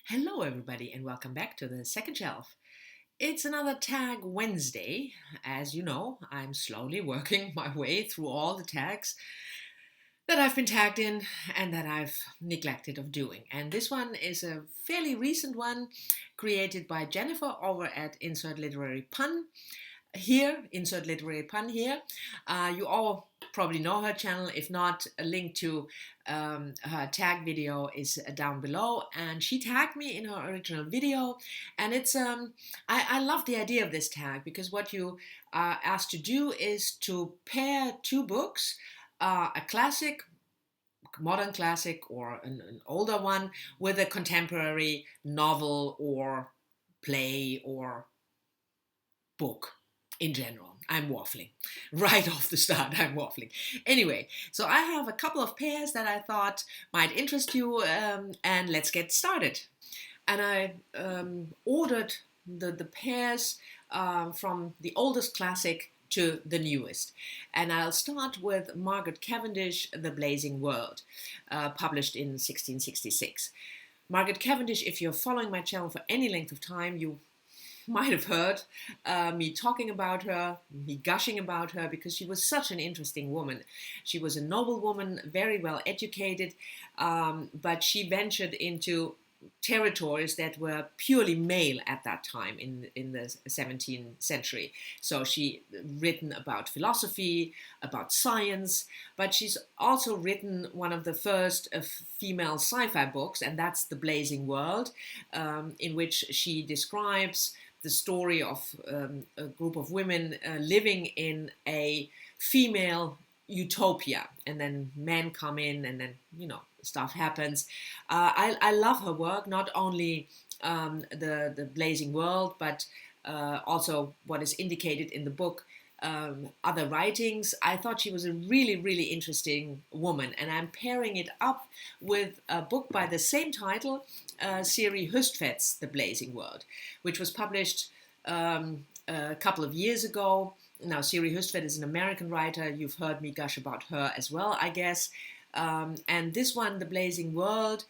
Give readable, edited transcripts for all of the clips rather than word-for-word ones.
Hello, everybody, and welcome back to the second shelf. It's another Tag Wednesday. As you know, I'm slowly working my way through all the tags that I've been tagged in and that I've neglected of doing. And this one is a fairly recent one created by Jennifer over at Insert Literary Pun. Here, insert literary pun here. You all probably know her channel. If not, a link to her tag video is down below. And she tagged me in her original video. And I love the idea of this tag because what you are asked to do is to pair two books, a classic, modern classic, or an older one, with a contemporary novel or play or book in general. I'm waffling. Right off the start, I'm waffling. Anyway, so I have a couple of pairs that I thought might interest you, and let's get started. And I ordered the pairs from the oldest classic to the newest. And I'll start with Margaret Cavendish, The Blazing World, published in 1666. Margaret Cavendish, if you're following my channel for any length of time, you might have heard me talking about her, me gushing about her, because she was such an interesting woman. She was a noble woman, very well educated, but she ventured into territories that were purely male at that time in the 17th century. So she written about philosophy, about science, but she's also written one of the first female sci-fi books, and that's The Blazing World, in which she describes the story of a group of women living in a female utopia, and then men come in, and then stuff happens. I love her work, not only the Blazing World, but also what is indicated in the book. Other writings. I thought she was a really interesting woman, and I'm pairing it up with a book by the same title, Siri Hustvedt's The Blazing World, which was published a couple of years ago. Now, Siri Hustvedt is an American writer. You've heard me gush about her as well, I guess. And this one, The Blazing World,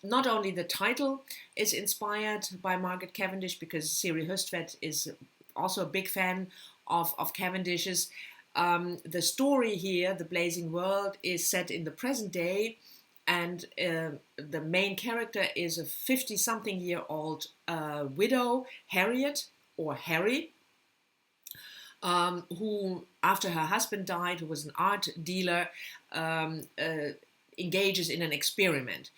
not only the title is inspired by Margaret Cavendish, because Siri Hustvedt is also a big fan of Cavendish's. The story here, The Blazing World, is set in the present day, and the main character is a 50-something-year-old widow, Harriet, or Harry, who, after her husband died, who was an art dealer, engages in an experiment.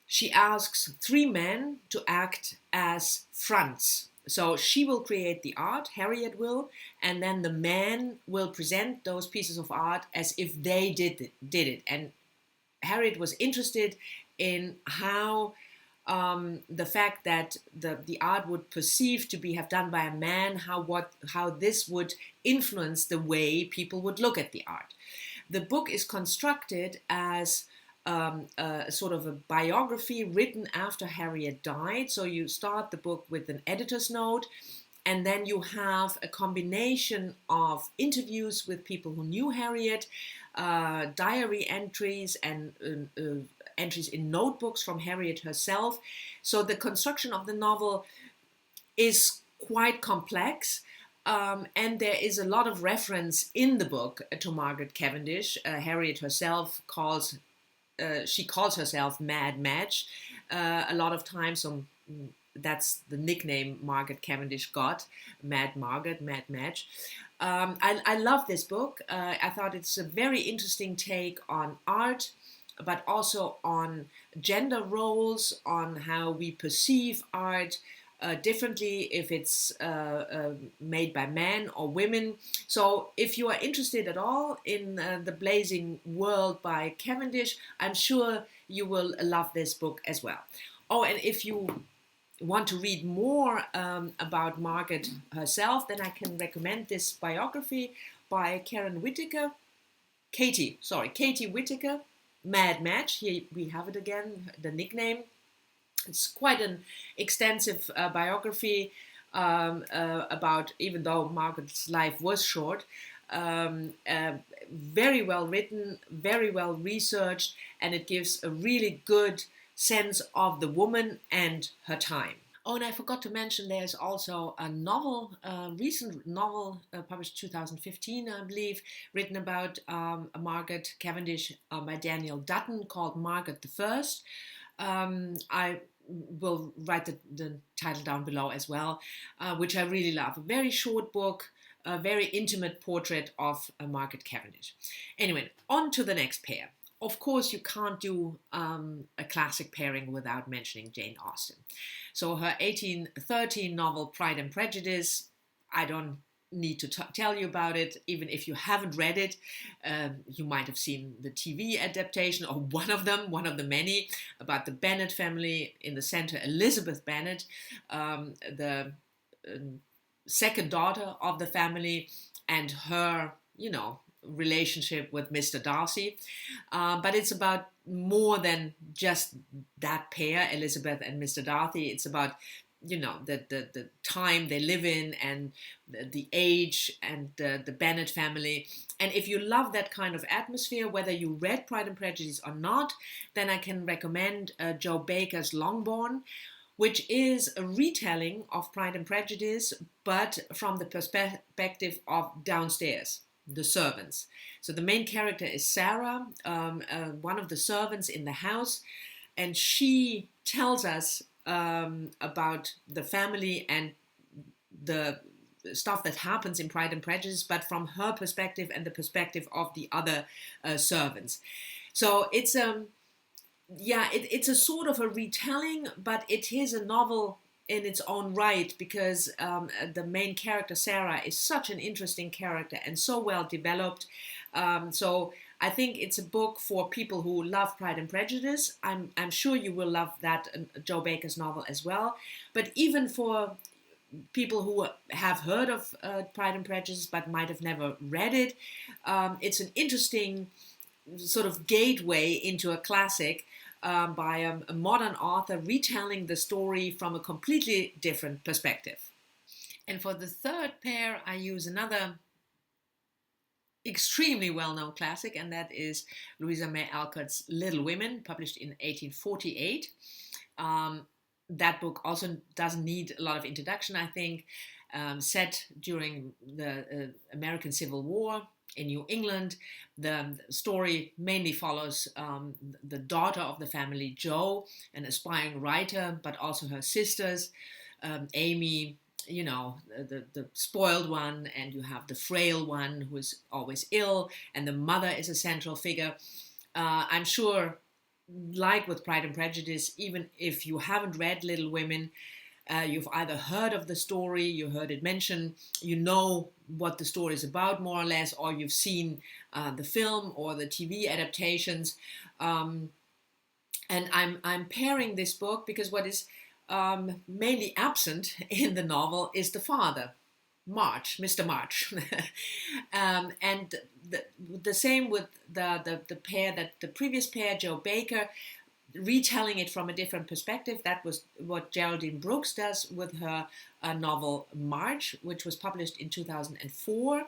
She asks 3 men to act as fronts. So she will create the art, Harriet will, and then the men will present those pieces of art as if they did it. And Harriet was interested in how the fact that the art would perceive to have done by a man, how this would influence the way people would look at the art. The book is constructed as sort of a biography written after Harriet died. So you start the book with an editor's note, and then you have a combination of interviews with people who knew Harriet, diary entries, and entries in notebooks from Harriet herself. So the construction of the novel is quite complex. And there is a lot of reference in the book to Margaret Cavendish. Harriet herself calls herself Mad Madge a lot of times. So that's the nickname Margaret Cavendish got, Mad Margaret, Mad Madge. I love this book. I thought it's a very interesting take on art, but also on gender roles, on how we perceive art differently if it's made by men or women. So if you are interested at all in The Blazing World by Cavendish, I'm sure you will love this book as well. Oh, and if you want to read more about Margaret herself, then I can recommend this biography by Katie Whitaker, Mad Madge. Here we have it again, the nickname. It's quite an extensive biography about, even though Margaret's life was short, very well written, very well researched, and it gives a really good sense of the woman and her time. Oh, and I forgot to mention there's also a novel, recent novel published 2015, I believe, written about Margaret Cavendish by Danielle Dutton called Margaret the First. I will write the title down below as well, which I really love. A very short book, a very intimate portrait of Margaret Cavendish. Anyway, on to the next pair. Of course, you can't do a classic pairing without mentioning Jane Austen. So her 1813 novel Pride and Prejudice, I don't need to tell you about it. Even if you haven't read it, you might have seen the TV adaptation, or one of the many, about the Bennet family. In the center, Elizabeth Bennet, the second daughter of the family, and her, relationship with Mr. Darcy. But it's about more than just that pair, Elizabeth and Mr. Darcy. It's about, the time they live in, and the age, and the Bennet family. And if you love that kind of atmosphere, whether you read Pride and Prejudice or not, then I can recommend Joe Baker's Longbourn, which is a retelling of Pride and Prejudice, but from the perspective of downstairs, the servants. So the main character is Sarah, one of the servants in the house, and she tells us about the family and the stuff that happens in Pride and Prejudice, but from her perspective and the perspective of the other servants. So it's it's a sort of a retelling, but it is a novel in its own right, because the main character, Sarah, is such an interesting character and so well developed. So I think it's a book for people who love Pride and Prejudice. I'm sure you will love that Joe Baker's novel as well. But even for people who have heard of Pride and Prejudice but might have never read it, it's an interesting sort of gateway into a classic, by a modern author retelling the story from a completely different perspective. And for the third pair, I use another extremely well-known classic, and that is Louisa May Alcott's Little Women, published in 1848. That book also doesn't need a lot of introduction, I think. Set during the American Civil War in New England. The story mainly follows the daughter of the family, Jo, an aspiring writer, but also her sisters, Amy, the spoiled one, and you have the frail one who is always ill, and the mother is a central figure. I'm sure, like with Pride and Prejudice, even if you haven't read Little Women, you've either heard of the story, you heard it mentioned, you know what the story is about more or less, or you've seen the film or the TV adaptations. And I'm pairing this book because what is mainly absent in the novel is the father, March, Mr. March. And the same with the pair, that the previous pair, Joe Baker, retelling it from a different perspective. That was what Geraldine Brooks does with her novel March, which was published in 2004,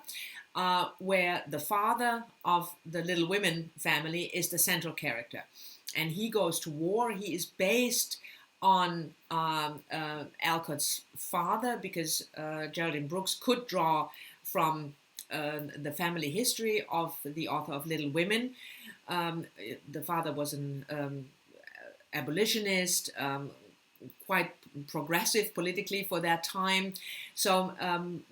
where the father of the Little Women family is the central character. And he goes to war. He is based on Alcott's father, because Geraldine Brooks could draw from the family history of the author of Little Women. The father was an abolitionist, quite progressive politically for that time. So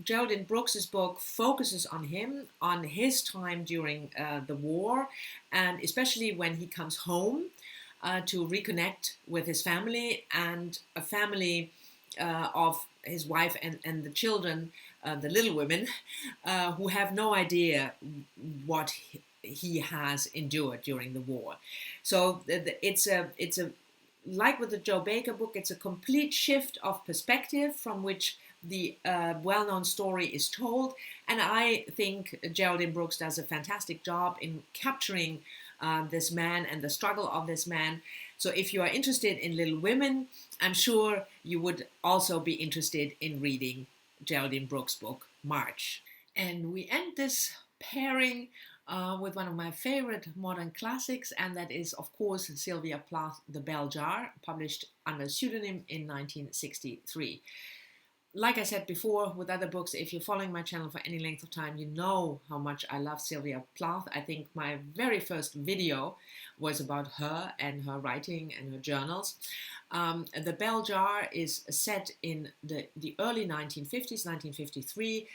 Geraldine Brooks's book focuses on him, on his time during the war, and especially when he comes home to reconnect with his family, and a family of his wife and the children, the Little Women, who have no idea what he has endured during the war. So it's a like with the Joe Baker book, it's a complete shift of perspective from which the well-known story is told. And I think Geraldine Brooks does a fantastic job in capturing this man and the struggle of this man. So if you are interested in Little Women, I'm sure you would also be interested in reading Geraldine Brooks' book, March. And we end this pairing with one of my favorite modern classics, and that is, of course, Sylvia Plath, The Belzhar, published under pseudonym in 1963. Like I said before with other books, if you're following my channel for any length of time, you know how much I love Sylvia Plath. I think my very first video was about her and her writing and her journals. The Belzhar is set in the early 1950s, 1953.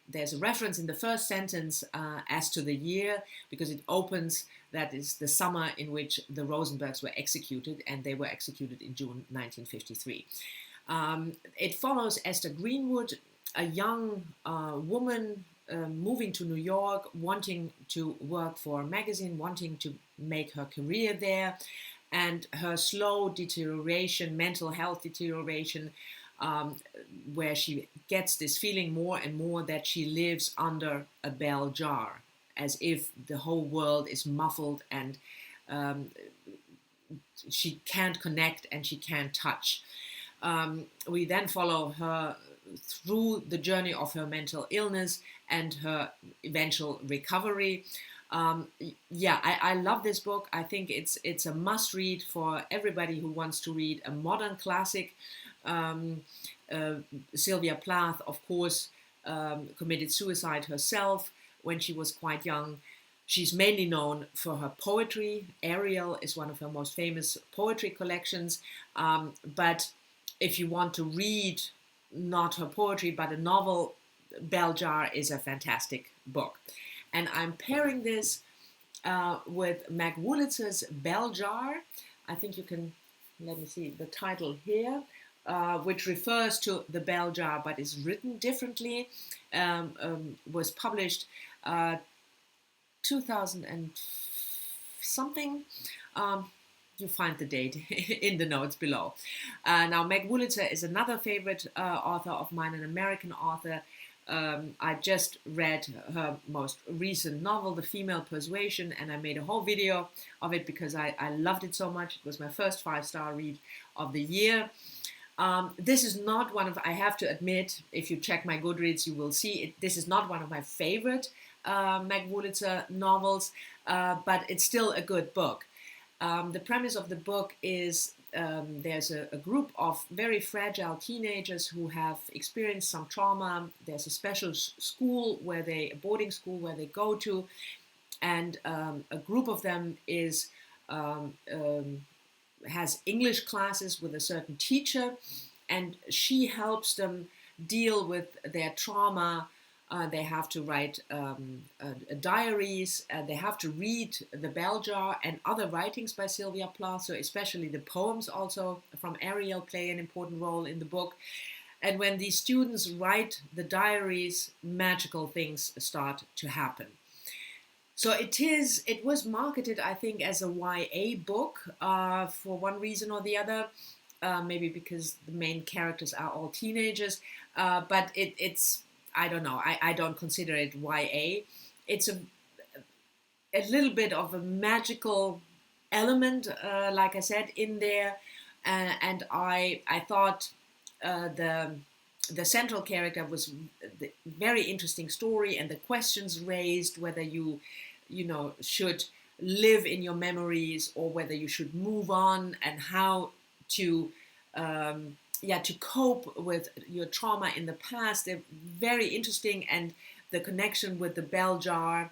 There's a reference in the first sentence as to the year, because it opens, that is the summer in which the Rosenbergs were executed, and they were executed in June 1953. It follows Esther Greenwood, a young woman moving to New York, wanting to work for a magazine, wanting to make her career there, and her slow deterioration, mental health deterioration, where she gets this feeling more and more that she lives under a bell jar, as if the whole world is muffled and she can't connect and she can't touch. We then follow her through the journey of her mental illness and her eventual recovery. I love this book. I think it's a must read for everybody who wants to read a modern classic. Sylvia Plath, of course, committed suicide herself when she was quite young. She's mainly known for her poetry. Ariel is one of her most famous poetry collections, but if you want to read not her poetry but a novel, Belzhar is a fantastic book. And I'm pairing this with Meg Wolitzer's Belzhar. I think you can, let me see the title here, which refers to the Belzhar but is written differently, was published 2000 and something. You find the date in the notes below. Now, Meg Wolitzer is another favorite author of mine, an American author. I just read her most recent novel, The Female Persuasion, and I made a whole video of it because I loved it so much. It was my first 5-star read of the year. This is not one of, I have to admit, if you check my Goodreads, you will see it. This is not one of my favorite Meg Wolitzer novels, but it's still a good book. The premise of the book is there's a group of very fragile teenagers who have experienced some trauma. There's a special school a boarding school where they go to, and a group of them has English classes with a certain teacher, and she helps them deal with their trauma. They have to write diaries, they have to read the Belzhar and other writings by Sylvia Plath, so especially the poems also from Ariel play an important role in the book. And when these students write the diaries, magical things start to happen. So it was marketed, I think, as a YA book for one reason or the other. Maybe because the main characters are all teenagers, but it's I don't know. I don't consider it YA. It's a little bit of a magical element, like I said, in there, and I thought the central character was the very interesting story, and the questions raised, whether you should live in your memories or whether you should move on, and how to to cope with your trauma in the past. They're very interesting, and the connection with the Belzhar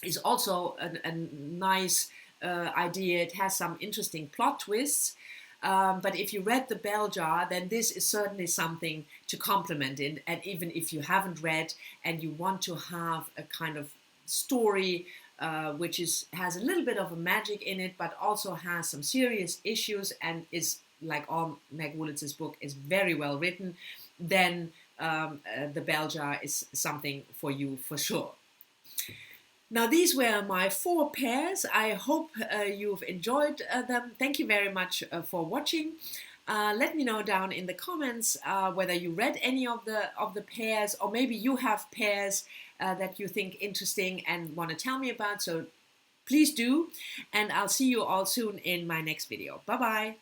is also a nice idea. It has some interesting plot twists, but if you read the Belzhar, then this is certainly something to complement it. And even if you haven't read and you want to have a kind of story which has a little bit of a magic in it, but also has some serious issues and is, like all Meg Wolitzer's book, is very well written, then the Belzhar is something for you for sure. Now, these were my 4 pairs. I hope you've enjoyed them. Thank you very much for watching. Let me know down in the comments whether you read any of the pairs, or maybe you have pairs that you think interesting and want to tell me about. So please do, and I'll see you all soon in my next video. Bye bye.